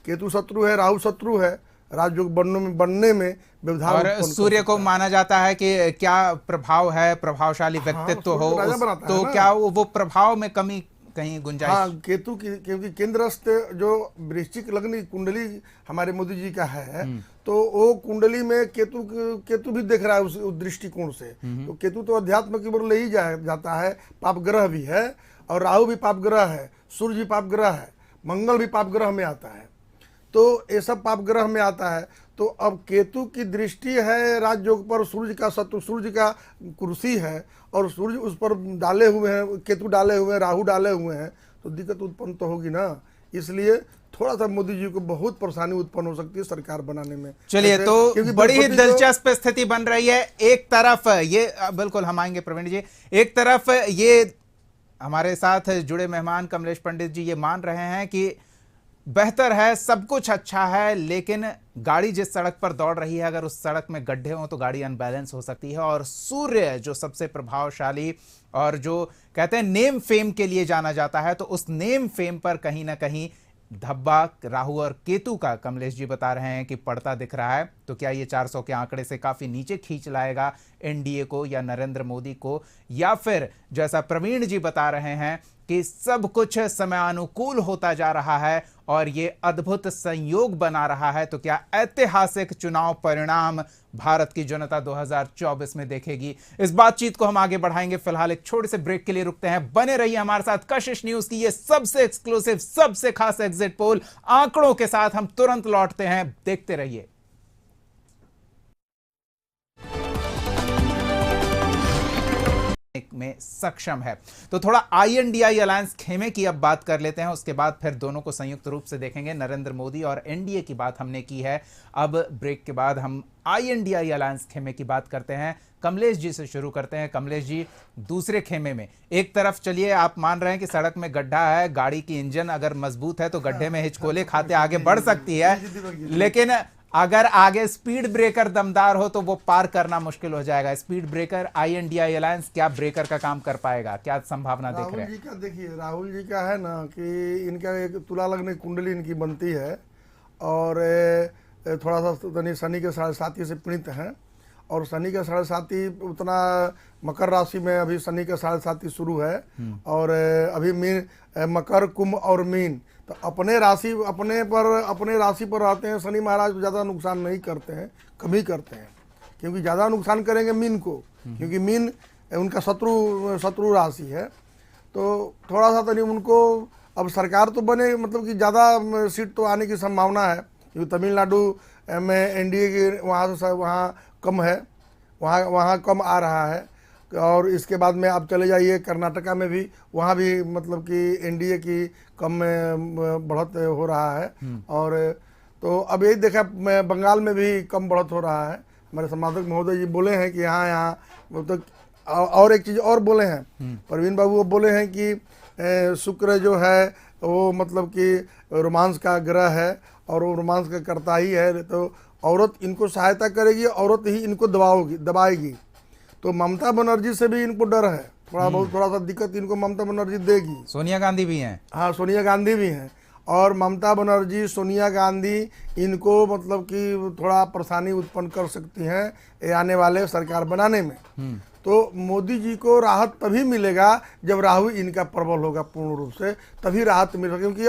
केतु शत्रु है, राहु शत्रु है। राजयोग बनने में व्यवधान, और सूर्य को माना जाता है कि क्या प्रभाव है, प्रभावशाली व्यक्तित्व हो, तो क्या वो प्रभाव में कमी कहीं गुंजाइश? हाँ, केतु की, क्योंकि केंद्रस्थ जो वृश्चिक लग्न कुंडली हमारे मोदी जी का है, तो वो कुंडली में केतु भी देख रहा है उस दृष्टिकोण से। तो केतु तो अध्यात्म की ओर ले ही जाता है, पाप ग्रह भी है, और राहु भी पाप ग्रह है, सूर्य भी पाप ग्रह है, मंगल भी पाप ग्रह में आता है, तो ये सब पाप ग्रह में आता है। तो अब केतु की दृष्टि है राजयोग पर, सूर्य का शत्रु, सूर्य का कुर्सी है, और सूर्य उस पर डाले हुए हैं, केतु डाले हुए हैं, राहु डाले हुए हैं, तो दिक्कत उत्पन्न तो होगी ना। इसलिए थोड़ा सा मोदी जी को बहुत परेशानी उत्पन्न हो सकती है सरकार बनाने में। चलिए, तो बड़ी ही दिलचस्प स्थिति बन रही है। एक तरफ ये, बिल्कुल हम आएंगे प्रवीण जी, एक तरफ ये हमारे साथ जुड़े मेहमान कमलेश पंडित जी ये मान रहे हैं कि बेहतर है, सब कुछ अच्छा है, लेकिन गाड़ी जिस सड़क पर दौड़ रही है, अगर उस सड़क में गड्ढे हों तो गाड़ी अनबैलेंस हो सकती है। और सूर्य जो सबसे प्रभावशाली और जो कहते हैं नेम फेम के लिए जाना जाता है, तो उस नेम फेम पर कहीं ना कहीं धब्बा राहु और केतु का, कमलेश जी बता रहे हैं कि पड़ता दिख रहा है। तो क्या ये 400 के आंकड़े से काफी नीचे खींच लाएगा एनडीए को या नरेंद्र मोदी को, या फिर जैसा प्रवीण जी बता रहे हैं कि सब कुछ समयानुकूल होता जा रहा है और ये अद्भुत संयोग बना रहा है? तो क्या ऐतिहासिक चुनाव परिणाम भारत की जनता 2024 में देखेगी? इस बातचीत को हम आगे बढ़ाएंगे। फिलहाल एक छोटे से ब्रेक के लिए रुकते हैं। बने रहिए हमारे साथ कशिश न्यूज की ये सबसे एक्सक्लूसिव, सबसे खास एग्जिट पोल आंकड़ों के साथ हम तुरंत लौटते हैं, देखते रहिए। में सक्षम है। तो थोड़ा INDI अलायंस खेमे की अब बात कर लेते हैं, उसके बाद फिर दोनों को संयुक्त रूप से देखेंगे। नरेंद्र मोदी और एनडीए की बात हमने की है, अब ब्रेक के बाद हम INDI अलायंस खेमे की बात करते हैं। कमलेश जी से शुरू करते हैं। कमलेश जी, दूसरे खेमे में एक तरफ चलिए, आप मान रहे हैं कि सड़क में गड्ढा है, गाड़ी की इंजन अगर मजबूत है तो गड्ढे में हिचकोले खाते आगे बढ़ सकती है, लेकिन अगर आगे स्पीड ब्रेकर दमदार हो तो वो पार करना मुश्किल हो जाएगा। स्पीड ब्रेकर INDI अलायंस क्या ब्रेकर का काम कर पाएगा? क्या संभावना देख रहे हैं? राहुल जी का देखिए, राहुल जी का है ना कि इनका एक तुला लग्न कुंडली इनकी बनती है, और थोड़ा सा शनि के 7.5 से पीड़ित हैं, और शनि का 7.5 उतना मकर राशि में अभी शनि का 7.5 शुरू है, और अभी मीन, मकर, कुंभ और मीन, तो अपने राशि पर रहते हैं। शनि महाराज ज़्यादा नुकसान नहीं करते हैं, कम ही करते हैं, क्योंकि ज़्यादा नुकसान करेंगे मीन को, क्योंकि मीन उनका शत्रु राशि है। तो थोड़ा सा तनी उनको अब सरकार तो बने, मतलब कि ज़्यादा सीट तो आने की संभावना है, क्योंकि तमिलनाडु में एनडीए की वहाँ से वहाँ कम है, वहाँ कम आ रहा है। और इसके बाद में आप चले जाइए कर्नाटका में भी, वहाँ भी मतलब कि एनडीए की कम में बढ़त हो रहा है। और तो अब यही देखा बंगाल में भी कम बढ़त हो रहा है। हमारे संपादक महोदय जी बोले हैं कि यहाँ मतलब और एक चीज़ और बोले हैं, प्रवीण बाबू वो बोले हैं कि शुक्र जो है वो मतलब कि रोमांस का ग्रह है और वो रोमांस का करता ही है, तो औरत इनको सहायता करेगी, औरत ही इनको दबाएगी। तो ममता बनर्जी से भी इनको डर है, थोड़ा सा दिक्कत इनको ममता बनर्जी देगी। सोनिया गांधी भी हैं। हाँ, सोनिया गांधी भी हैं, और ममता बनर्जी, सोनिया गांधी इनको मतलब कि थोड़ा परेशानी उत्पन्न कर सकती हैं ये आने वाले सरकार बनाने में। तो मोदी जी को राहत तभी मिलेगा जब राहुल इनका प्रबल होगा पूर्ण रूप से, तभी राहत मिलेगा। क्योंकि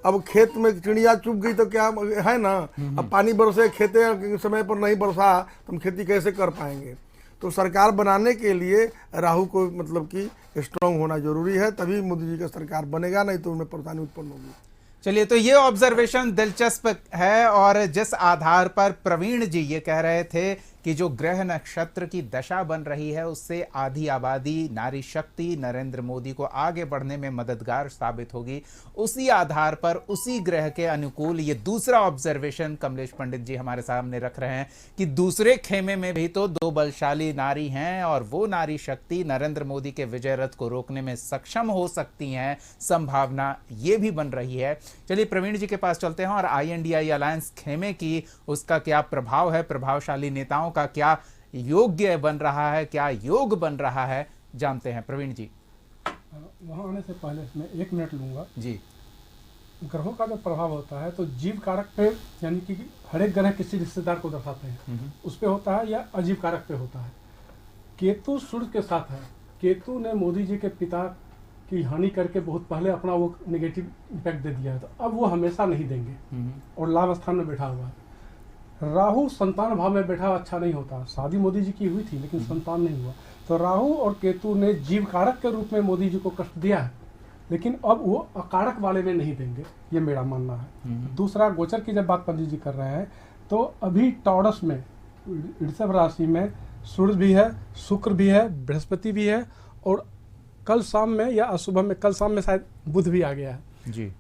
अब खेत में चिड़िया चुप गई तो क्या है ना, अब पानी बरसे, खेते समय पर नहीं बरसा तो हम खेती कैसे कर पाएंगे। तो सरकार बनाने के लिए राहुल को मतलब कि स्ट्रांग होना जरूरी है, तभी मोदी जी का सरकार बनेगा, नहीं तो उनमें परेशानी उत्पन्न होगी। चलिए, तो ये ऑब्जर्वेशन दिलचस्प है। और जिस आधार पर प्रवीण जी ये कह रहे थे कि जो ग्रह नक्षत्र की दशा बन रही है उससे आधी आबादी नारी शक्ति नरेंद्र मोदी को आगे बढ़ने में मददगार साबित होगी, उसी आधार पर उसी ग्रह के अनुकूल ये दूसरा ऑब्जर्वेशन कमलेश पंडित जी हमारे सामने रख रहे हैं कि दूसरे खेमे में भी तो दो बलशाली नारी हैं और वो नारी शक्ति नरेंद्र मोदी के विजय रथ को रोकने में सक्षम हो सकती हैं, संभावना ये भी बन रही है। चलिए प्रवीण जी के पास चलते हैं और INDI अलायंस खेमे की उसका क्या प्रभाव है, प्रभावशाली नेताओं का क्या योग्य बन रहा है, क्या योग बन रहा है, जानते हैं। प्रवीण जी, वहाँ आने से पहले मैं 1 मिनट लूंगा जी। ग्रहों का जो प्रभाव होता है तो जीव कारक पे, यानी कि हर एक ग्रह किसी रिश्तेदार को दर्शाते हैं, उस पे होता है, या अजीब कारक पे होता है। केतु सूर्य के साथ है। केतु ने मोदी जी के पिता की हानि करके बहुत पहले अपना वो नेगेटिव इम्पैक्ट दे दिया है, तो अब वो हमेशा नहीं देंगे, और लाभ स्थान में बैठा हुआ है। राहु संतान भाव में बैठा अच्छा नहीं होता। शादी मोदी जी की हुई थी लेकिन संतान नहीं हुआ, तो राहु और केतु ने जीव कारक के रूप में मोदी जी को कष्ट दिया है, लेकिन अब वो अकारक वाले में नहीं देंगे, ये मेरा मानना है। दूसरा, गोचर की जब बात पंडित जी कर रहे हैं तो अभी टॉरस में वृषभ राशि में सूर्य भी है, शुक्र भी है, बृहस्पति भी है, और कल शाम में या सुबह में, कल शाम में शायद बुध भी आ गया है जी।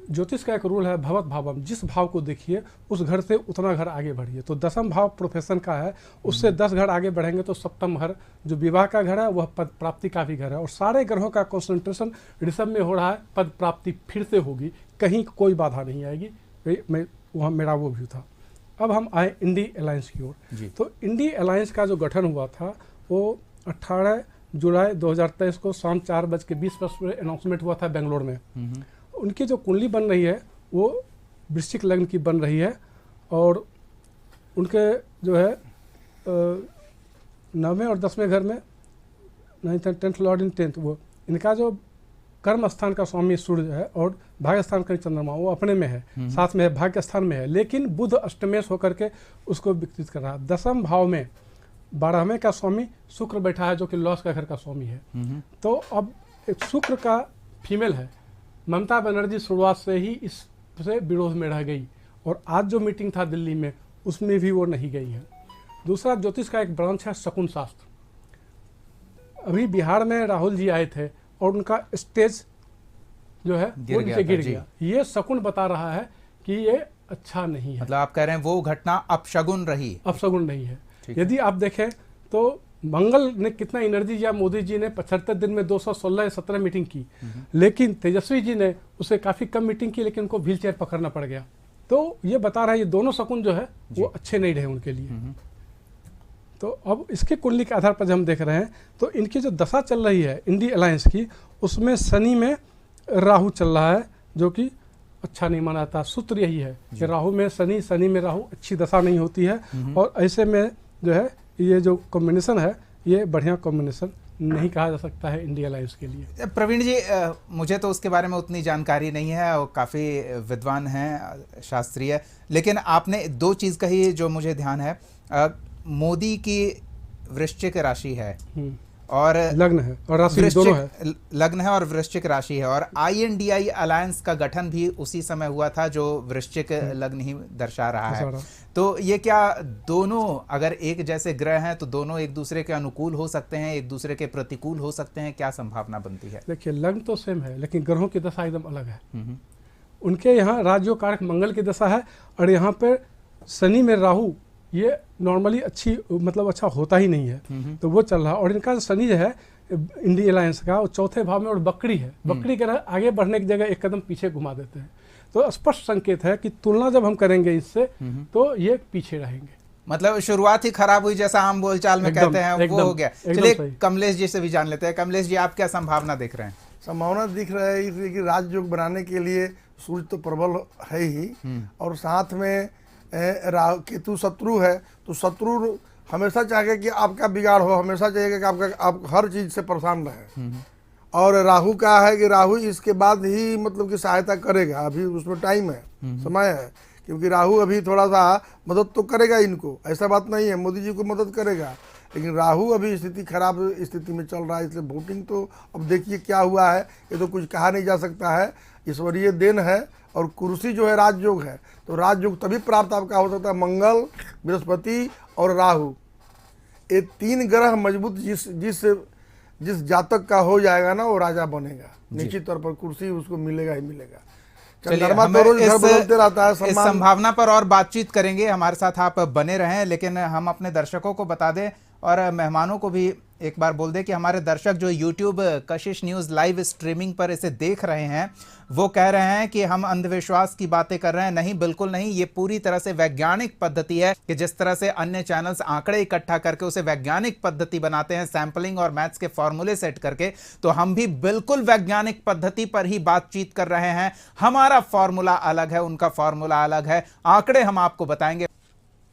ज्योतिष का एक रूल है भवत भावम, जिस भाव को देखिए उस घर से उतना घर आगे बढ़िए। तो 10वां भाव प्रोफेशन का है, उससे 10 घर आगे बढ़ेंगे तो 7वां घर जो विवाह का घर है वह पद प्राप्ति का भी घर है। और सारे ग्रहों का कंसंट्रेशन ऋषभ में हो रहा है, पद प्राप्ति फिर से होगी, कहीं कोई बाधा नहीं आएगी। मैं वहाँ मेरा वो व्यू था। अब हम आए इंडी अलायंस की ओर। तो इंडी अलायंस का जो गठन हुआ था वो 18 जुलाई 2023 को शाम 4:20 पर अनाउंसमेंट हुआ था बेंगलोर में। उनकी जो कुंडली बन रही है वो वृश्चिक लग्न की बन रही है, और उनके जो है 9वें और 10वें घर में 9th and 10th Lord in 10th, वो इनका जो कर्म स्थान का स्वामी सूर्य है और भाग्य स्थान का चंद्रमा वो अपने में है, साथ में है, भाग्य स्थान में है, लेकिन बुध अष्टमेश होकर के उसको विकसित कर रहा है। 10वें भाव में 12वें का स्वामी शुक्र बैठा है जो कि लॉस का घर का स्वामी है। तो अब एक शुक्र का फीमेल है। ममता बनर्जी शुरुआत से ही इससे विरोध में रह गई, और आज जो मीटिंग था दिल्ली में उसमें भी वो नहीं गई है। दूसरा, ज्योतिष का एक ब्रांच है शकुन शास्त्र। अभी बिहार में राहुल जी आए थे और उनका स्टेज जो है वो नीचे गिर गया। ये शकुन बता रहा है कि ये अच्छा नहीं है। मतलब आप कह रहे हैं वो घटना अपशगुन रही, अपशगुन नहीं है। यदि आप देखें तो मंगल ने कितना एनर्जी दिया, मोदी जी ने 75 दिन में 216-17 मीटिंग की, लेकिन तेजस्वी जी ने उसे काफ़ी कम मीटिंग की, लेकिन उनको व्हील चेयर पकड़ना पड़ गया। तो ये बता रहा है ये दोनों शकुन जो है वो अच्छे नहीं रहे उनके लिए। तो अब इसके कुंडली के आधार पर जब हम देख रहे हैं तो इनकी जो दशा चल रही है इंडी अलायंस की, उसमें शनि में राहु चल रहा है जो कि अच्छा नहीं माना जाता। सूत्र यही है कि राहु में शनि, शनि में राहु, अच्छी दशा नहीं होती है, और ऐसे में जो है ये जो कॉम्बिनेशन है ये बढ़िया कॉम्बिनेशन नहीं कहा जा सकता है इंडिया अलायंस के लिए। प्रवीण जी, मुझे तो उसके बारे में उतनी जानकारी नहीं है और काफ़ी विद्वान हैं, शास्त्रीय, लेकिन आपने 2 चीज़ कही जो मुझे ध्यान है। मोदी की वृश्चिक राशि है और लग्न है और राशि दोनों है। लग्न है और वृश्चिक राशि है, और INDI अलायंस का गठन भी उसी समय हुआ था जो वृश्चिक लग्न ही दर्शा रहा है। तो ये क्या दोनों अगर एक जैसे ग्रह हैं तो दोनों एक दूसरे के अनुकूल हो सकते हैं, एक दूसरे के प्रतिकूल हो सकते हैं, क्या संभावना बनती है? देखिए लग्न तो सेम है लेकिन ग्रहों की दशा एकदम अलग है। उनके यहाँ राज्य कारक मंगल की दशा है और यहाँ पे शनि में राहु, ये नॉर्मली अच्छी मतलब अच्छा होता ही नहीं है, तो वो चल रहा है। और इनका शनि जो है इंडिया अलायंस का, वो चौथे भाव में और बकरी है। बकरी के आगे बढ़ने की जगह एक कदम पीछे घुमा देते हैं, तो स्पष्ट संकेत है कि तुलना जब हम करेंगे इससे तो ये पीछे रहेंगे। मतलब शुरुआत ही खराब हुई जैसा हम बोलचाल में कहते हैं, वो हो गया। चलिए कमलेश जी से भी जान लेते हैं। कमलेश जी, आप क्या संभावना देख रहे हैं? संभावना दिख रहा है कि राजयोग बनाने के लिए सूर्य तो प्रबल है ही, और साथ में राहु केतु शत्रु है, तो शत्रु हमेशा चाहेगा कि आपका बिगाड़ हो, हमेशा चाहेगा कि आप हर चीज से परेशान रहे। और राहु का है कि राहु इसके बाद ही मतलब कि सहायता करेगा, अभी उसमें टाइम है, समय है, क्योंकि राहु अभी थोड़ा सा मदद तो करेगा इनको, ऐसा बात नहीं है, मोदी जी को मदद करेगा, लेकिन राहु अभी स्थिति खराब स्थिति में चल रहा है। इसलिए वोटिंग तो अब देखिए क्या हुआ है, ये तो कुछ कहा नहीं जा सकता है, ईश्वरीय देन है। और कुर्सी जो है राजयोग है, तो राजयोग तभी प्राप्त आपका हो सकता है मंगल, बृहस्पति और राहु, ये तीन ग्रह मजबूत जिस जातक का हो जाएगा ना, वो राजा बनेगा निश्चित तौर पर, कुर्सी उसको मिलेगा ही मिलेगा। चंद्रमा तो रोज घर बदलते रहता है। इस संभावना पर और बातचीत करेंगे, हमारे साथ आप बने रहें, लेकिन हम अपने दर्शकों को बता दें और मेहमानों को भी एक बार बोल दें कि हमारे दर्शक जो YouTube कशिश न्यूज़ लाइव स्ट्रीमिंग पर इसे देख रहे हैं, वो कह रहे हैं कि हम अंधविश्वास की बातें कर रहे हैं। नहीं, बिल्कुल नहीं, ये पूरी तरह से वैज्ञानिक पद्धति है कि जिस तरह से अन्य चैनल्स आंकड़े इकट्ठा करके उसे वैज्ञानिक पद्धति बनाते हैं, सैंपलिंग और मैथ्स के फॉर्मूले सेट करके, तो हम भी बिल्कुल वैज्ञानिक पद्धति पर ही बातचीत कर रहे हैं। हमारा फॉर्मूला अलग है, उनका फॉर्मूला अलग है, आंकड़े हम आपको बताएंगे।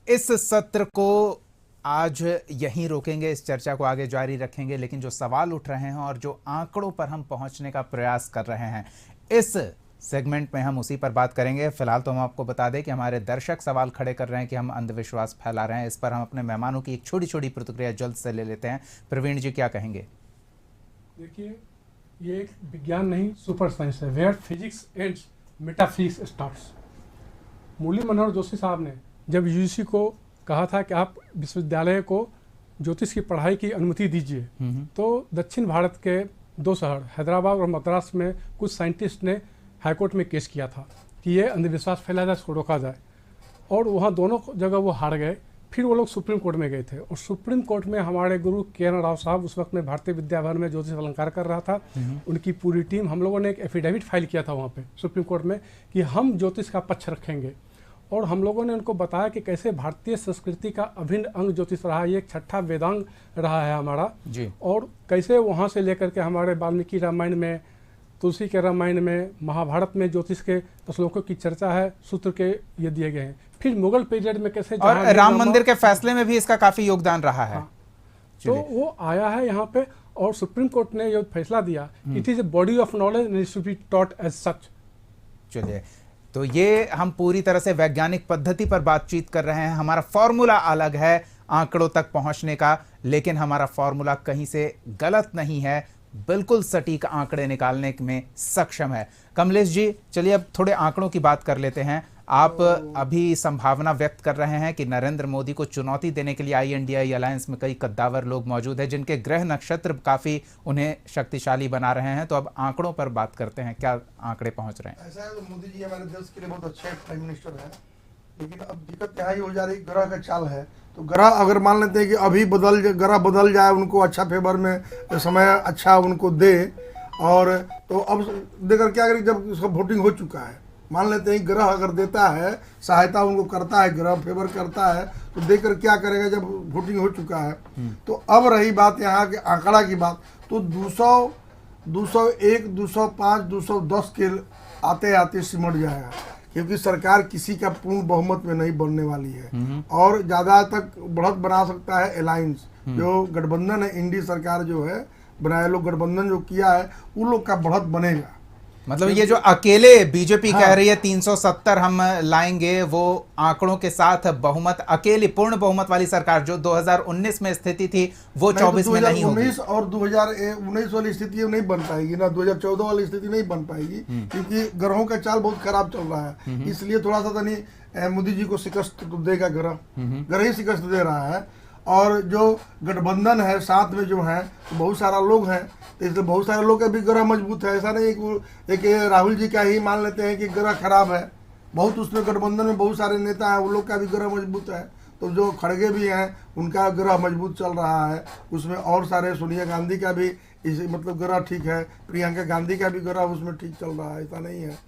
इस सत्र को आज यहीं रोकेंगे, इस चर्चा को आगे जारी रखेंगे, लेकिन जो सवाल उठ रहे हैं और जो आंकड़ों पर हम पहुंचने का प्रयास कर रहे हैं, इस सेगमेंट में हम उसी पर बात करेंगे। फिलहाल तो हम आपको बता दें कि हमारे दर्शक सवाल खड़े कर रहे हैं कि हम अंधविश्वास फैला रहे हैं। इस पर हम अपने मेहमानों की एक छोटी छोटी प्रतिक्रिया जल्द से ले लेते हैं। प्रवीण जी, क्या कहेंगे? देखिए, ये एक विज्ञान नहीं, सुपर साइंस है, where physics ends metaphysics starts. Murli Manohar Joshi साहब ने जब UGC को कहा था कि आप विश्वविद्यालय को ज्योतिष की पढ़ाई की अनुमति दीजिए, तो दक्षिण भारत के 2 शहर हैदराबाद और मद्रास में कुछ साइंटिस्ट ने हाईकोर्ट में केस किया था कि ये अंधविश्वास फैला जाए, इसको रोका जाए, और वहाँ दोनों जगह वो हार गए। फिर वो लोग सुप्रीम कोर्ट में गए थे, और सुप्रीम कोर्ट में हमारे गुरु KN राव साहब, उस वक्त में भारतीय विद्याभवन में ज्योतिष अलंकार कर रहा था, उनकी पूरी टीम, हम लोगों ने एक एफिडेविट फाइल किया था वहाँ पे सुप्रीम कोर्ट में कि हम ज्योतिष का पक्ष रखेंगे। और हम लोगों ने उनको बताया कि कैसे भारतीय संस्कृति का अभिन्न अंग ज्योतिष रहा है, ये एक छठा वेदांग रहा है हमारा जी। और कैसे वहाँ से लेकर के हमारे वाल्मीकि रामायण में, तुलसी के रामायण में, महाभारत में ज्योतिष के श्लोकों की चर्चा है, सूत्र के ये दिए गए हैं। फिर मुगल पीरियड में कैसे, और राम मंदिर के फैसले में भी इसका काफी योगदान रहा है। हाँ, तो वो आया है यहाँ पे, और सुप्रीम कोर्ट ने ये फैसला दिया, it is a body of knowledge and it should be taught as such. चलिए, तो ये हम पूरी तरह से वैज्ञानिक पद्धति पर बातचीत कर रहे हैं। हमारा फॉर्मूला अलग है आंकड़ों तक पहुंचने का, लेकिन हमारा फॉर्मूला कहीं से गलत नहीं है, बिल्कुल सटीक आंकड़े निकालने में सक्षम है। कमलेश जी, चलिए अब थोड़े आंकड़ों की बात कर लेते हैं। आप अभी संभावना व्यक्त कर रहे हैं कि नरेंद्र मोदी को चुनौती देने के लिए INDI अलायंस में कई कद्दावर लोग मौजूद हैं, जिनके ग्रह नक्षत्र काफी उन्हें शक्तिशाली बना रहे हैं। तो अब आंकड़ों पर बात करते हैं, क्या आंकड़े पहुंच रहे हैं? ऐसा है, तो मोदी जी हमारे देश के लिए बहुत अच्छे प्राइम मिनिस्टर है, लेकिन अब दिक्कत यहाँ ही हो जा रही, ग्रह का चाल है। तो ग्रह अगर मान लेते हैं कि अभी ग्रह बदल जाए, उनको अच्छा फेवर में समय अच्छा उनको दे, और तो अब देकर क्या करें, जब उसका वोटिंग हो चुका है, मान लेते हैं ग्रह अगर देता है, सहायता उनको करता है, ग्रह फेवर करता है, तो देकर क्या करेगा जब वोटिंग हो चुका है। तो अब रही बात यहाँ के आंकड़ा की बात, तो 200, 201, 205, 210 के आते आते सिमट जाएगा, क्योंकि सरकार किसी का पूर्ण बहुमत में नहीं बनने वाली है, और ज़्यादा तक बढ़त बना सकता है अलायंस, जो गठबंधन है, इंडी सरकार जो है बनाए लोग गठबंधन जो किया है, उन लोग का बढ़त बनेगा। मतलब ये जो अकेले बीजेपी कह रही है 370 हम लाएंगे, वो आंकड़ों के साथ बहुमत, अकेली पूर्ण बहुमत वाली सरकार जो 2019 में स्थिति थी वो 24 में नहीं होगी। 2019 और 2019 वाली स्थिति नहीं बन पाएगी ना, 2014 वाली स्थिति नहीं बन पाएगी, क्योंकि ग्रहों का चाल बहुत खराब चल रहा है। इसलिए थोड़ा सा नहीं मोदी जी को शिकस्त तो देगा, ग्रह ही शिकस्त दे रहा है। और जो गठबंधन है साथ में जो है तो बहुत सारा लोग हैं, तो इसलिए बहुत सारे लोग का भी ग्रह मजबूत है। ऐसा नहीं कि एक राहुल जी का ही मान लेते हैं कि ग्रह खराब है, बहुत उसमें गठबंधन में बहुत सारे नेता हैं, वो लोग का भी ग्रह मजबूत है। तो जो खड़गे भी हैं उनका ग्रह मजबूत चल रहा है, उसमें और सारे सोनिया गांधी का भी मतलब ग्रह ठीक है, प्रियंका गांधी का भी ग्रह उसमें ठीक चल रहा है, ऐसा नहीं है।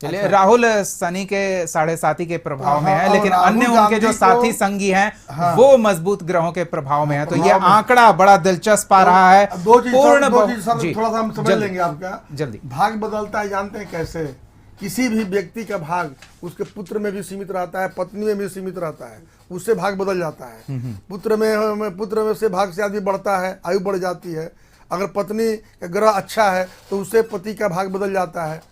चलिए, अच्छा। राहुल शनि के 7.5 के प्रभाव में है, हाँ, लेकिन और अन्य राहुल उनके जो गांधी साथी को- संगी हैं हाँ। वो मजबूत ग्रहों के प्रभाव में है। तो ये प्रभाव में। आंकड़ा बड़ा दिलचस्प आ रहा है। दो चीज जी, थोड़ा सा हम समझ जल्दी, लेंगे आपका। जल्दी। भाग बदलता है, जानते हैं कैसे? किसी भी व्यक्ति का भाग उसके पुत्र में भी सीमित रहता है, पत्नी में भी सीमित रहता है, उससे भाग बदल जाता है। पुत्र में से भाग से आदमी बढ़ता है, आयु बढ़ जाती है। अगर पत्नी का ग्रह अच्छा है तो उससे पति का भाग बदल जाता है।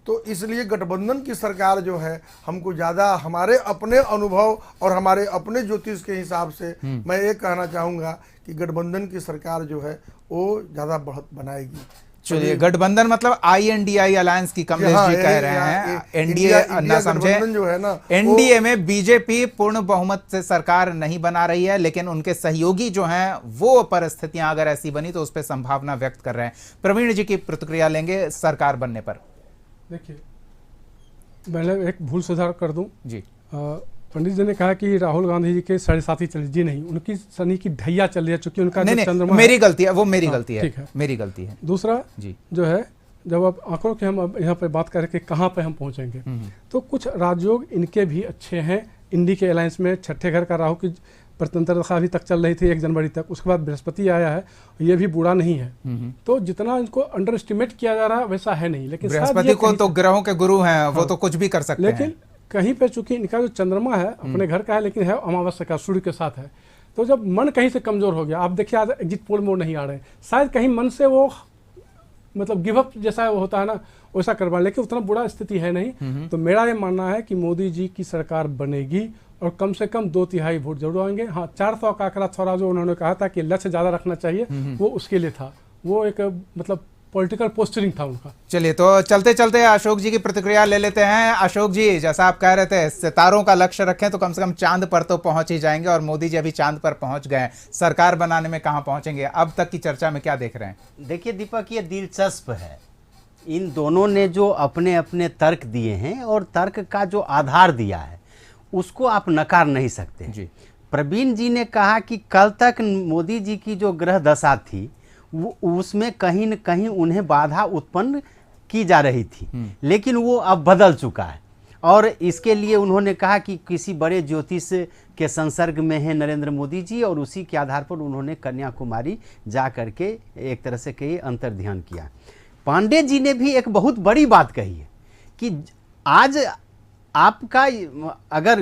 तो इसलिए गठबंधन की सरकार जो है, हमको ज़्यादा हमारे अपने अनुभव और हमारे अपने ज्योतिष के हिसाब से मैं ये कहना चाहूँगा कि गठबंधन की सरकार जो है वो ज़्यादा बढ़त बनाएगी। चलिए, गठबंधन मतलब INDI अलायंस की कमलेश हाँ, जी कह रहे हैं। एनडीए ना समझे, गठबंधन जो है ना, एनडीए में बीजेपी पूर्ण बहुमत से सरकार नहीं बना रही है, लेकिन उनके सहयोगी जो हैं वो परिस्थितियां अगर ऐसी बनी तो उस पर संभावना व्यक्त कर रहे हैं। प्रवीण जी की प्रतिक्रिया लेंगे सरकार बनने पर। देखिए, पहले एक भूल सुधार कर दूं। जी, पंडित जी ने कहा कि राहुल गांधी जी के 7.5 चल, जी नहीं, उनकी शनि की ढैया चल रही है, चूंकि उनका जो नहीं चंद्रमा मेरी गलती है, वो मेरी हाँ, गलती है, ठीक है। मेरी गलती है। दूसरा जी, जो है, जब आप आंकड़ों के हम अब यहाँ पे बात करें कि कहाँ पे हम पहुँचेंगे, तो कुछ राजयोग इनके भी अच्छे हैं। इंडी के अलायंस में छठे घर का राहु की प्रतंत्रता अभी तक चल रही थी 1 जनवरी तक, उसके बाद बृहस्पति आया है, ये भी बुरा नहीं है। तो जितना इनको अंडर एस्टिमेट किया जा रहा है वैसा है नहीं, लेकिन शायद बृहस्पति ये को कहीं तो ग्रहों के गुरु हैं, वो हाँ। तो कुछ भी कर सकते लेकिन हैं। कहीं पे चूंकि इनका जो चंद्रमा है अपने घर का है, लेकिन है अमावस्या का, सूर्य के साथ है, तो जब मन कहीं से कमजोर हो गया, आप देखिए आज एग्जिट पोल मोड नहीं आ रहे हैं, शायद कहीं मन से वो मतलब गिव अप जैसा वो होता है ना, वैसा करवा, लेकिन उतना बुरा स्थिति है नहीं। तो मेरा ये मानना है कि मोदी जी की सरकार बनेगी और कम से कम 2/3 वोट जरूर आएंगे। हाँ, 400 का आंकड़ा थोड़ा जो उन्होंने कहा था कि लक्ष्य ज्यादा रखना चाहिए, वो उसके लिए था, वो एक मतलब पॉलिटिकल पोस्टरिंग था उनका। चलिए, तो चलते चलते अशोक जी की प्रतिक्रिया ले लेते हैं। अशोक जी, जैसा आप कह रहे थे सितारों का लक्ष्य रखें तो कम से कम चांद पर तो पहुंच ही जाएंगे, और मोदी जी अभी चांद पर पहुंच गए, सरकार बनाने में कहां पहुंचेंगे? अब तक की चर्चा में क्या देख रहे हैं? देखिए दीपक, ये दिलचस्प है, इन दोनों ने जो अपने अपने तर्क दिए हैं और तर्क का जो आधार दिया है उसको आप नकार नहीं सकते जी। प्रवीण जी ने कहा कि कल तक मोदी जी की जो ग्रह दशा थी वो उसमें कहीं न कहीं उन्हें बाधा उत्पन्न की जा रही थी, लेकिन वो अब बदल चुका है। और इसके लिए उन्होंने कहा कि किसी बड़े ज्योतिष के संसर्ग में है नरेंद्र मोदी जी, और उसी के आधार पर उन्होंने कन्याकुमारी जा करके एक तरह से कहीं अंतर्ध्यान किया। पांडे जी ने भी एक बहुत बड़ी बात कही है कि आज आपका अगर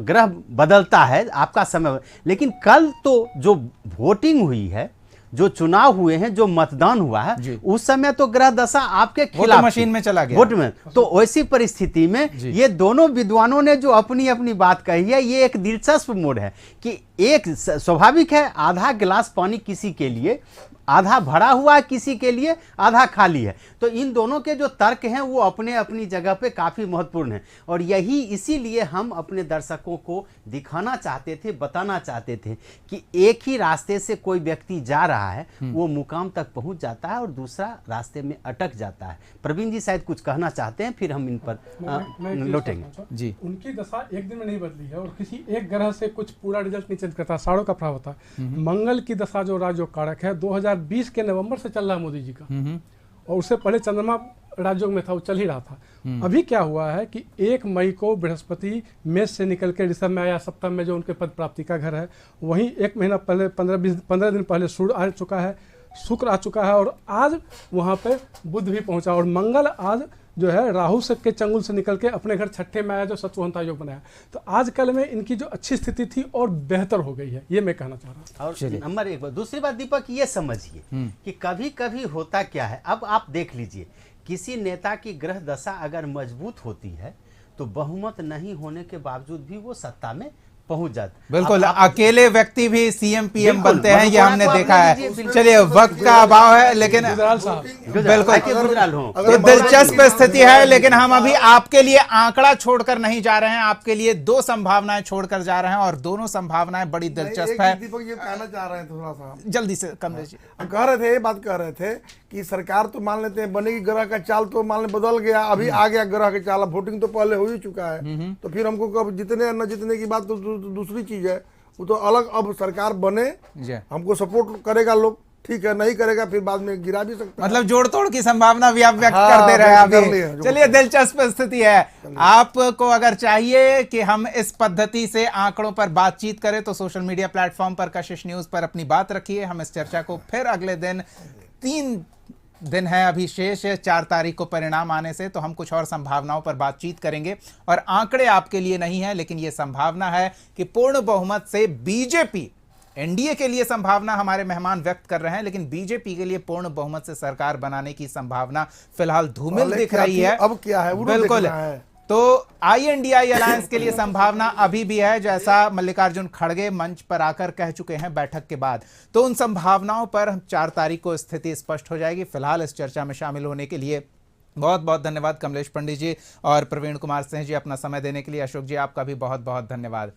ग्रह बदलता है आपका समय, लेकिन कल तो जो वोटिंग हुई है, जो चुनाव हुए हैं, जो मतदान हुआ है, उस समय तो ग्रह दशा आपके खिलाफ तो मशीन में चला गया, वोट में। तो ऐसी परिस्थिति में ये दोनों विद्वानों ने जो अपनी अपनी बात कही है, ये एक दिलचस्प मोड़ है कि एक स्वाभाविक है, आधा गिलास पानी किसी के लिए आधा भरा हुआ है, किसी के लिए आधा खाली है। तो इन दोनों के जो तर्क हैं वो अपने अपनी जगह पे काफ़ी महत्वपूर्ण हैं, और यही इसीलिए हम अपने दर्शकों को दिखाना चाहते थे, बताना चाहते थे कि एक ही रास्ते से कोई व्यक्ति जा रहा है, वो मुकाम तक पहुंच जाता है और दूसरा रास्ते में अटक जाता है। प्रवीण जी शायद कुछ कहना चाहते हैं, फिर हम इन पर लौटेंगे। जी। उनकी दशा एक दिन में नहीं बदली है, और किसी एक ग्रह से कुछ पूरा रिजल्ट नहीं चेंज करता, साड़ों का प्रभाव होता है। मंगल की दशा जो राजयोग कारक है 2020 के नवंबर से चल रहा है मोदी जी का, और उससे पहले चंद्रमा राजयोग में था, वो चल ही रहा था। अभी क्या हुआ है कि 1 मई को बृहस्पति मेष से निकल के ऋषभ में आया, सप्तम में जो उनके पद प्राप्ति का घर है, वहीं 1 महीना पहले 15 दिन पहले सूर्य आ चुका है, शुक्र आ चुका है, और आज वहाँ पे बुध भी पहुँचा, और मंगल आज जो है राहु के चंगुल से निकल के अपने घर छठे में आया, जो शत्रुहंता योग बनाया। तो आजकल में इनकी जो अच्छी स्थिति थी और बेहतर हो गई है, ये मैं कहना चाह रहा हूँ। और नंबर 1 दूसरी बात दीपक ये समझिए कि कभी कभी होता क्या है, अब आप देख लीजिए किसी नेता की ग्रह दशा अगर मजबूत होती है तो बहुमत नहीं होने के बावजूद भी वो सत्ता में पहुंच जाते। बिल्कुल, आप अकेले व्यक्ति भी सीएम पीएम बिल्कुल, बनते हैं, ये मधुपुरा हमने को देखा आपने है। लीजिए, बिल्कुल। चलिए, वक्त का अभाव है, लेकिन गुजराल साहब बिल्कुल गुजराल हो तो दिलचस्प स्थिति है, लेकिन हम अभी आपके लिए आंकड़ा छोड़कर नहीं जा रहे हैं, आपके लिए दो संभावनाएं छोड़कर जा रहे हैं और दोनों संभावनाएं बड़ी दिलचस्प है। दीपक ये कहना चाह रहे हैं थोड़ा सा, जल्दी से कमलेश जी। हम कह रहे थे, ये बात कह रहे थे कि सरकार तो मान लेते हैं बनेगी, ग्रह का चाल तो मान ले बदल गया, अभी आ गया ग्रह का चाल, वोटिंग तो पहले हो ही चुका है, तो फिर हमको कब जीतने या न जीतने की बात तो दूसरी चीज है, वो तो अलग। अब सरकार बने, हमको सपोर्ट करेगा लोग, ठीक है, नहीं करेगा फिर बाद में गिरा भी सकता है। मतलब जोड़ तोड़ की संभावना भी आप व्यक्त हाँ, कर दे रहे हैं कर लिए हैं, अभी। चलिए, दिलचस्प स्थिति है। आपको अगर चाहिए कि हम इस पद्धति से आंकड़ों पर बातचीत करें तो सोशल मीडिया प्लेटफॉर्म पर कशिश न्यूज पर अपनी बात रखिए। हम इस चर्चा को फिर अगले दिन, 3 दिन है अभी शेष, 4 तारीख को परिणाम आने से, तो हम कुछ और संभावनाओं पर बातचीत करेंगे। और आंकड़े आपके लिए नहीं है, लेकिन यह संभावना है कि पूर्ण बहुमत से बीजेपी, एनडीए के लिए संभावना हमारे मेहमान व्यक्त कर रहे हैं, लेकिन बीजेपी के लिए पूर्ण बहुमत से सरकार बनाने की संभावना फिलहाल धूमिल दिख रही है। अब क्या है, वो बिल्कुल देखना है। तो INDI अलायंस के लिए संभावना अभी भी है, जैसा मल्लिकार्जुन खड़गे मंच पर आकर कह चुके हैं बैठक के बाद। तो उन संभावनाओं पर 4 तारीख को स्थिति स्पष्ट हो जाएगी। फिलहाल इस चर्चा में शामिल होने के लिए बहुत बहुत धन्यवाद कमलेश पंडित जी और प्रवीण कुमार सिंह जी, अपना समय देने के लिए। अशोक जी, आपका भी बहुत बहुत धन्यवाद।